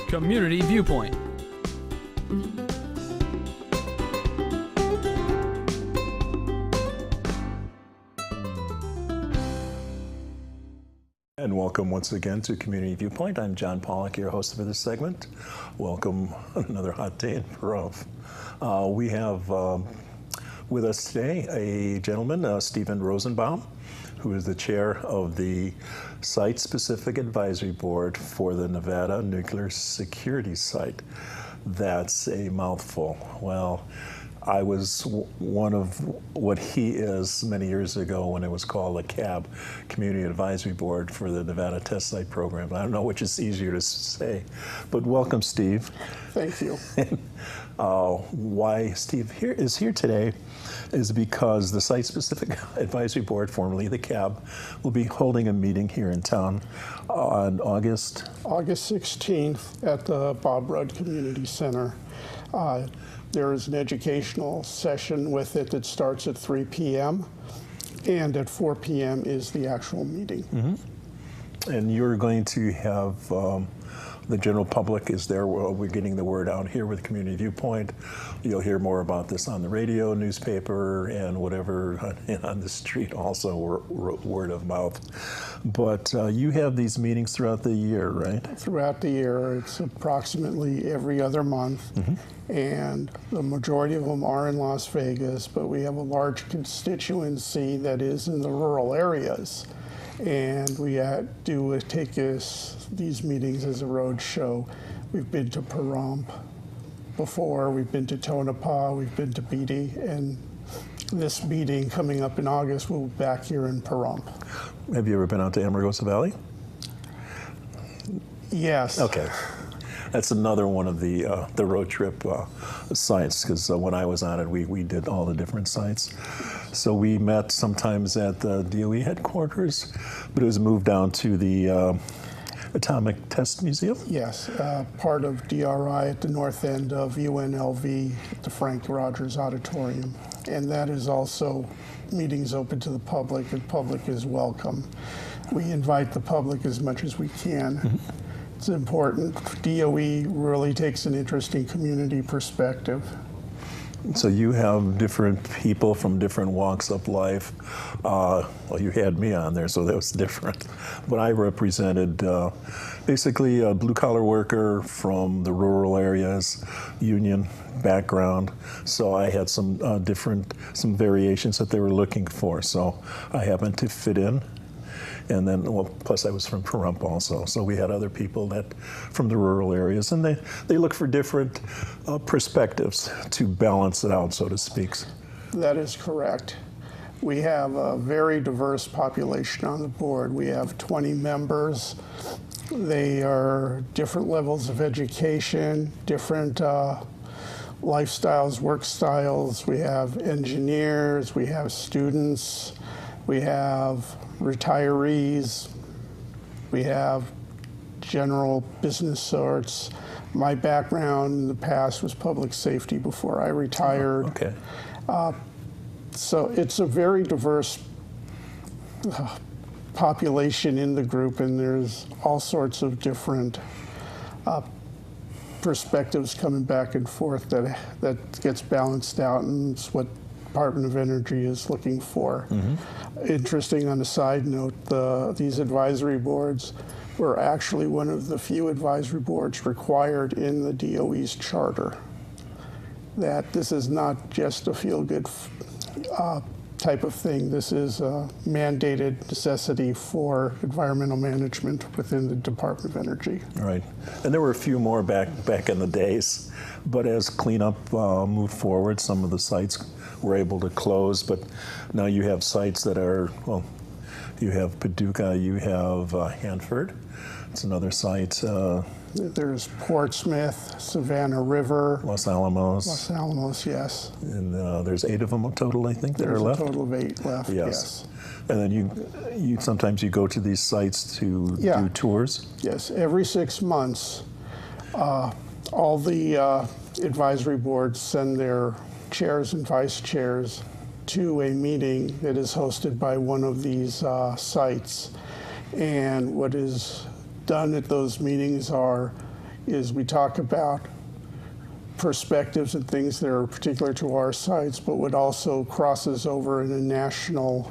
Community Viewpoint. And welcome once again to Community Viewpoint. I'm John Pawlak, your host for this segment. Welcome another hot day in Peru. We have with us today a gentleman, Stephen Rosenbaum, who is the chair of the Site-Specific Advisory Board for the Nevada Nuclear Security Site. That's a mouthful. Well, I was one of what he is many years ago when it was called a CAB, Community Advisory Board for the Nevada Test Site Program. I don't know which is easier to say, but welcome, Steve. Thank you. Why Steve is here today is because the Site-Specific Advisory Board, formerly the CAB, will be holding a meeting here in town on August 16th at the Bob Rudd Community Center. There is an educational session with it that starts at 3 p.m. and at 4 p.m. is the actual meeting. Mm-hmm. And you're going to have the general public is there. We're getting the word out here with Community Viewpoint. You'll hear more about this on the radio, newspaper, and whatever on the street, also word of mouth. But you have these meetings throughout the year, right? Throughout the year. It's approximately every other month. Mm-hmm. And the majority of them are in Las Vegas, but we have a large constituency that is in the rural areas. And we do take these meetings as a road show. We've been to Pahrump before, we've been to Tonopah, we've been to Beatty, and this meeting coming up in August, we'll be back here in Pahrump. Have you ever been out to Amargosa Valley? Yes. Okay. That's another one of the road trip sites, because when I was on it, we did all the different sites. So we met sometimes at the DOE headquarters, but it was moved down to the Atomic Test Museum? Yes, part of DRI at the north end of UNLV at the Frank Rogers Auditorium. And that is also meetings open to the public, and public is welcome. We invite the public as much as we can. Mm-hmm. It's important. DOE really takes an interesting community perspective. So you have different people from different walks of life. Well, you had me on there, so that was different. But I represented basically a blue-collar worker from the rural areas, union background. So I had some some variations that they were looking for. So I happened to fit in. And then, well, plus I was from Pahrump also, so we had other people from the rural areas, and they look for different perspectives to balance it out, so to speak. That is correct. We have a very diverse population on the board. We have 20 members. They are different levels of education, different lifestyles, work styles. We have engineers, we have students, we have retirees, we have general business sorts. My background in the past was public safety before I retired. Okay. So it's a very diverse population in the group, and there's all sorts of different perspectives coming back and forth that gets balanced out, and it's what Department of Energy is looking for. Mm-hmm. Interesting on a side note, these advisory boards were actually one of the few advisory boards required in the DOE's charter. That this is not just a feel-good type of thing. This is a mandated necessity for environmental management within the Department of Energy. Right, and there were a few more back in the days, but as cleanup moved forward, some of the sites were able to close, but now you have sites that are, well, you have Paducah, you have Hanford. It's another site. There's Portsmouth, Savannah River. Los Alamos. Los Alamos, yes. And there's 8 of them total, I think, that are left? There's a total of 8 left, yes. And then you sometimes you go to these sites to do tours? Yes, every 6 months, all the advisory boards send their chairs and vice chairs to a meeting that is hosted by one of these sites. And what is done at those meetings are is we talk about perspectives and things that are particular to our sites, but what also crosses over in a national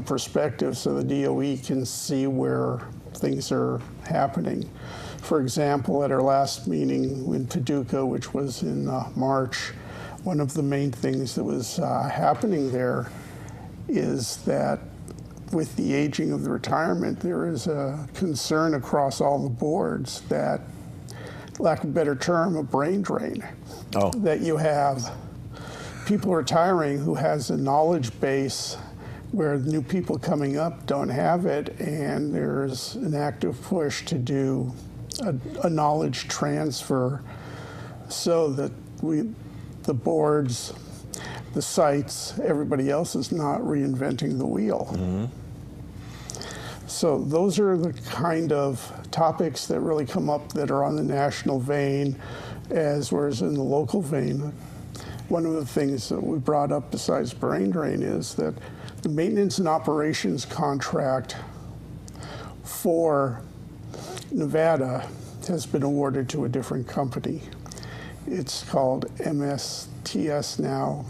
perspective, so the DOE can see where things are happening. For example, at our last meeting in Paducah, which was in March, one of the main things that was happening there is that with the aging of the retirement, there is a concern across all the boards that, lack of a better term, a brain drain. Oh. That you have people retiring who has a knowledge base where new people coming up don't have it, and there's an active push to do a knowledge transfer so that the boards, the sites, everybody else is not reinventing the wheel. Mm-hmm. So those are the kind of topics that really come up that are on the national vein, as well as in the local vein. One of the things that we brought up besides brain drain is that the maintenance and operations contract for Nevada has been awarded to a different company. It's called MSTS now.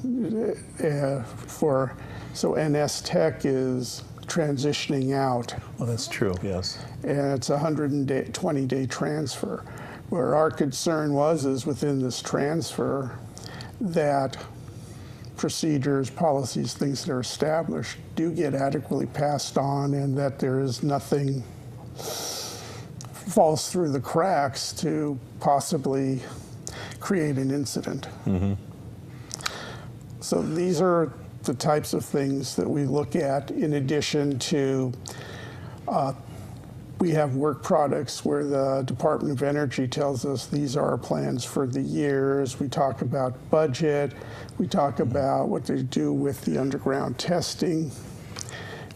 So NS Tech is transitioning out. Well, that's true, yes. And it's a 120-day transfer. Where our concern is within this transfer that procedures, policies, things that are established do get adequately passed on, and that there is nothing falls through the cracks to possibly create an incident. Mm-hmm. So these are the types of things that we look at, in addition to we have work products where the Department of Energy tells us these are our plans for the years. We talk about budget. We talk about what they do with the underground testing,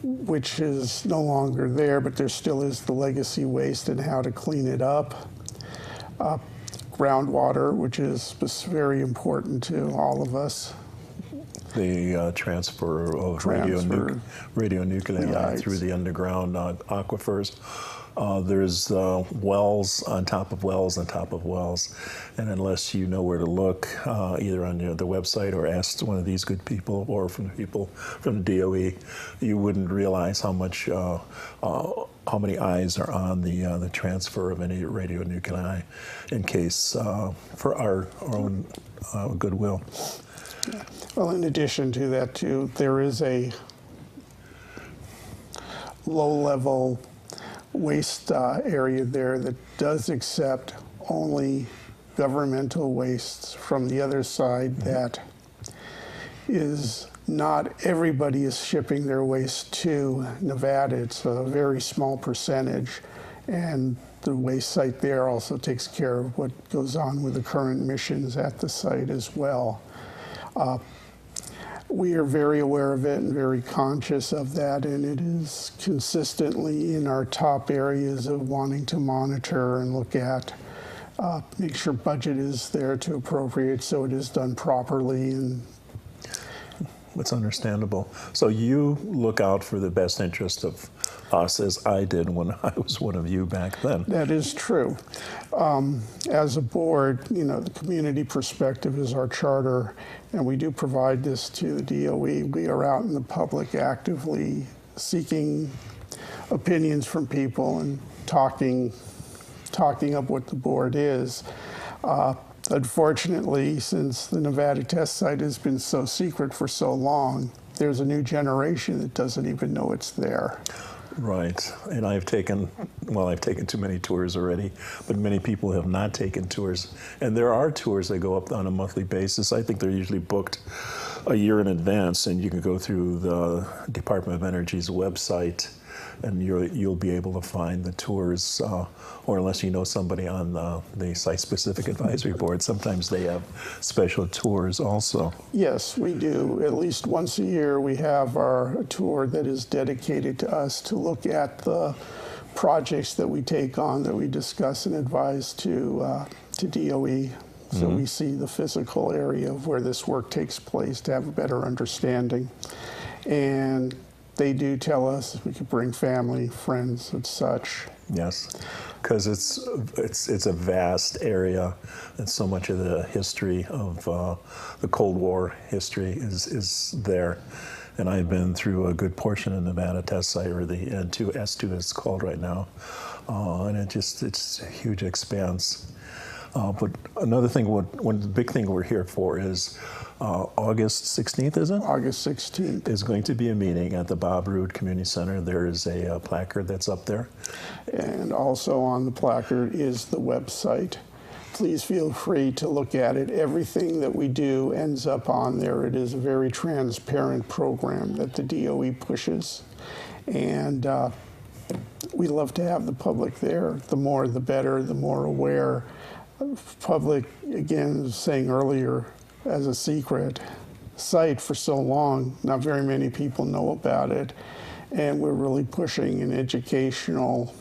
which is no longer there, but there still is the legacy waste and how to clean it up. Groundwater, which is very important to all of us. The transfer of radionuclide through the underground aquifers. There's wells on top of wells on top of wells, and unless you know where to look, either on the website or ask one of these good people or from the people from the DOE, you wouldn't realize how many eyes are on the transfer of any radionuclide in case for our own goodwill. Well, in addition to that, too, there is a low-level waste area there that does accept only governmental wastes from the other side. That is not everybody is shipping their waste to Nevada. It's a very small percentage, and the waste site there also takes care of what goes on with the current missions at the site as well. We are very aware of it and very conscious of that, and it is consistently in our top areas of wanting to monitor and look at, make sure budget is there to appropriate so it is done properly. And it's understandable. So you look out for the best interest of us, as I did when I was one of you back then. That is true. As a board, the community perspective is our charter, and we do provide this to the DOE. We are out in the public actively seeking opinions from people and talking up what the board is. Unfortunately, since the Nevada test site has been so secret for so long, there's a new generation that doesn't even know it's there. Right, and I've taken too many tours already, but many people have not taken tours. And there are tours that go up on a monthly basis. I think they're usually booked a year in advance, and you can go through the Department of Energy's website, and you'll be able to find the tours, or unless you know somebody on the site-specific advisory board, sometimes they have special tours also. Yes, we do. At least once a year, we have our tour that is dedicated to us to look at the projects that we take on, that we discuss and advise to DOE. So we see the physical area of where this work takes place to have a better understanding. And they do tell us we could bring family, friends, and such. Yes, because it's a vast area, and so much of the history of the Cold War history is there. And I've been through a good portion of Nevada Test Site, or the S2 as it's called right now, and it's a huge expanse. But another thing, one big thing we're here for is August 16th, is it? August 16th. There's going to be a meeting at the Bob Roode Community Center. There is a placard that's up there. And also on the placard is the website. Please feel free to look at it. Everything that we do ends up on there. It is a very transparent program that the DOE pushes. And we love to have the public there. The more, the better, the more aware. Public, again, was saying earlier, as a secret site for so long, not very many people know about it. And we're really pushing an educational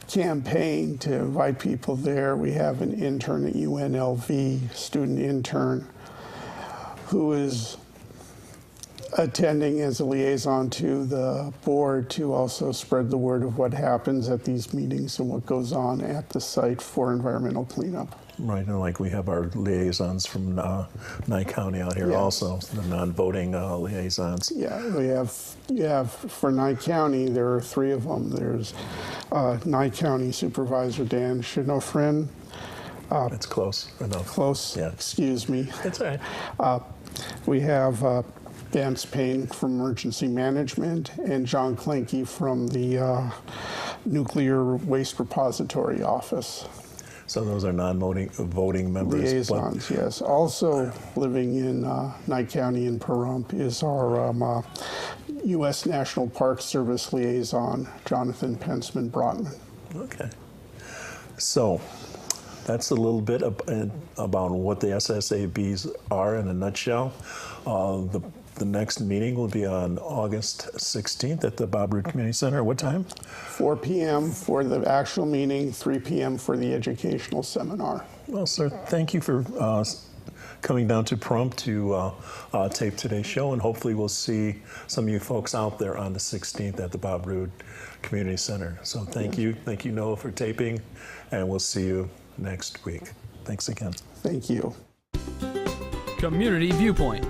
campaign to invite people there. We have an intern at UNLV, student intern, who is attending as a liaison to the board to also spread the word of what happens at these meetings and what goes on at the site for environmental cleanup. Right, and like we have our liaisons from Nye County out here also, the non-voting liaisons. Yeah, you have for Nye County, there are 3 of them. There's Nye County Supervisor Dan Shinofrin. It's close enough. Close, Yeah. excuse me. It's all right. We have Vance Payne from Emergency Management and John Klinke from the Nuclear Waste Repository Office. So those are non-voting members. Liaisons, yes. Also living in Nye County in Pahrump is our U.S. National Park Service liaison, Jonathan Pensman Brotman. Okay. So that's a little bit about what the SSABs are in a nutshell. The next meeting will be on August 16th at the Bob Roode Community Center. What time? 4 p.m. for the actual meeting, 3 p.m. for the educational seminar. Well, sir, thank you for coming down to Pahrump to tape today's show, and hopefully we'll see some of you folks out there on the 16th at the Bob Roode Community Center. So thank you. Thank you, Noah, for taping, and we'll see you next week. Thanks again. Thank you. Community Viewpoint.